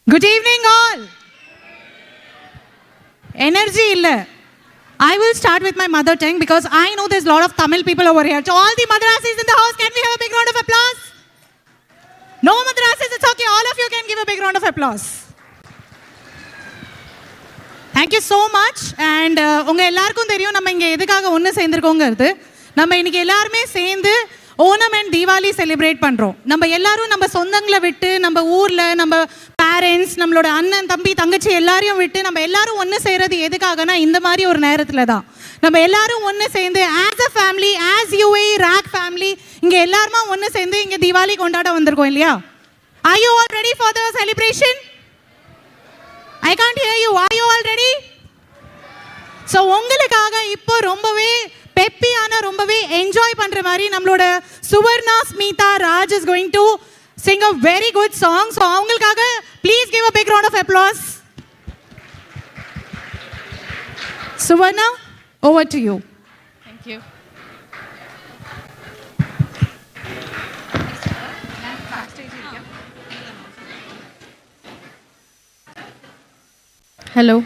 Good evening, all. Energy illa. I will start with my mother tongue because I know there's a lot of Tamil people over here. So all the Madrasis in the house, can we have a big round of applause? No Madrasis, it's okay. All of you can give a big round of applause. Thank you so much. And உங்க எல்லாருக்கும் தெரியும் நம்ம இங்க எதுக்காக ஒன்று சேர்ந்திருக்கோங்கிறது. நம்ம இன்னைக்கு எல்லாருமே சேர்ந்து ஓணம் அண்ட் தீபாவளி செலிப்ரேட் பண்ணுறோம். நம்ம எல்லாரும் நம்ம சொந்தங்களை விட்டு நம்ம ஊரில் நம்ம பேரண்ட்ஸ் நம்மளோட அண்ணன் தம்பி தங்கச்சி எல்லாரையும் விட்டு நம்ம எல்லாரும் ஒன்று செய்கிறது எதுக்காகனா இந்த மாதிரி ஒரு நேரத்தில் தான் நம்ம எல்லாரும் ஒன்று சேர்ந்து as a family as UA rock family இங்கே எல்லாருமா ஒன்று சேர்ந்து இங்கே தீபாவளி கொண்டாட வந்திருக்கோம் இல்லையா? Are you all ready for the celebration? I can't hear you. Are you all ready? So உங்களுக்காக இப்போ ரொம்பவே பெப்பியான ரொம்பவே என்ஜாய் பண்ற மாதிரி நம்மளோட Swarna Smita Raj is going to sing a very good song. So அவங்களுக்காக please give a big round of applause. Suvarna, over to you. Thank you. Hello.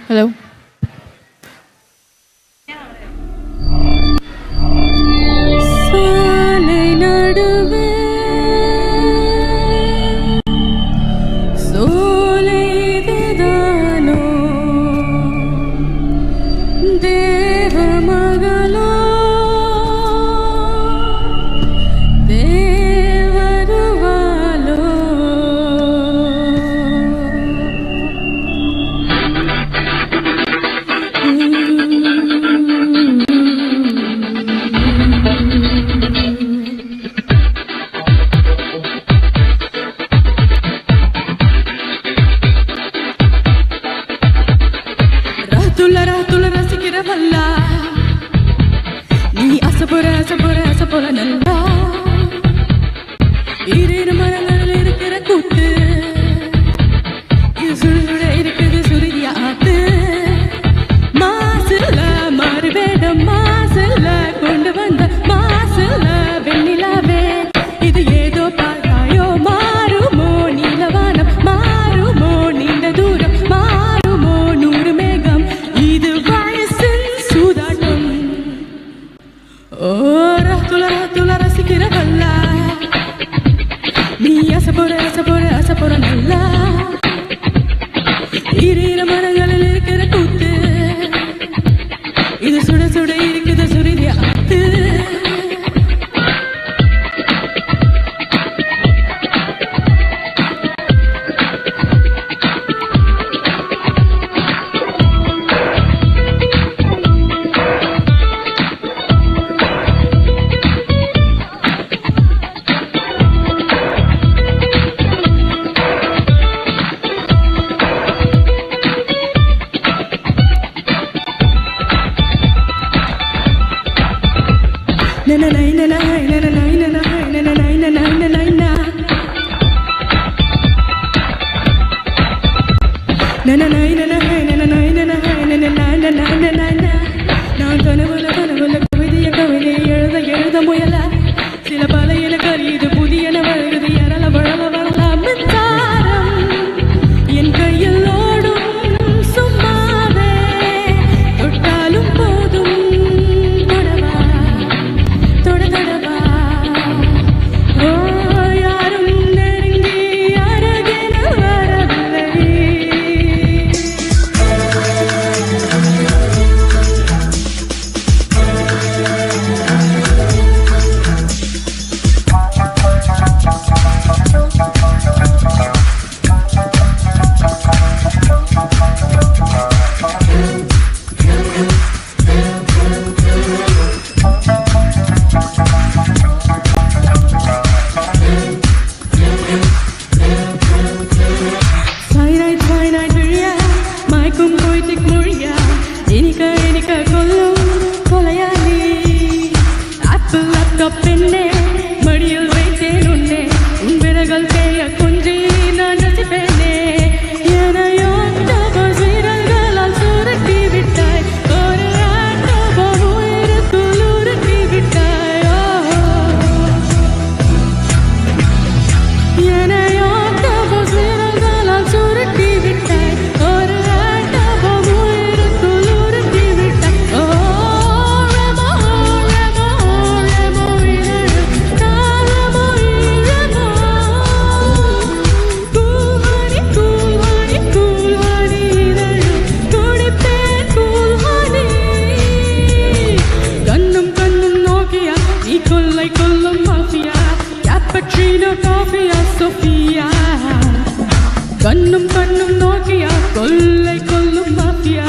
கண்ணும் கண்ணும் நோக்கியா கொள்ளை கொல்லும் மாஃபியா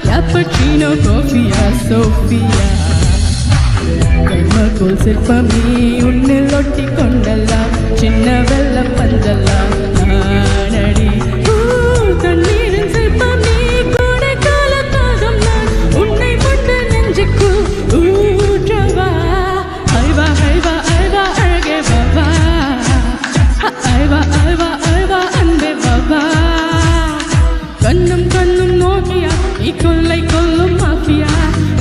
கேப்பச்சினோ காஃபியா சோஃபியா கர்மகோல் சிற்பமே உன்னில் ஒட்டி கொண்டல்லாம் சின்ன வெள்ள பந்தல்லாம் நானடி தண்ணீரின் சிற்பமே கோடை கால தாகம் நான் உன்னை கொண்டு நெஞ்சுக்கு ஊற்றவா ஐவா ஐவா ஐவா அழகே பாபா ஐவா ஐவா ஐவா அன்பே பாபா கண்ணும் கண்ணும் நோக்கியா நீ கொள்ளை கொல்லும் மாஃபியா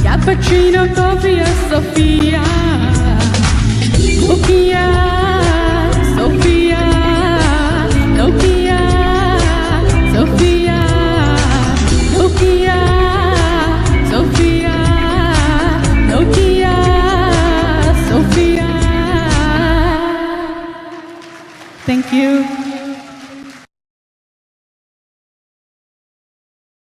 கேப்பச்சினோ காஃபியா Sofia Sofia, Sofia, Nokia, Sofia, Nokia, Sofia, Nokia, Sofia. Thank you.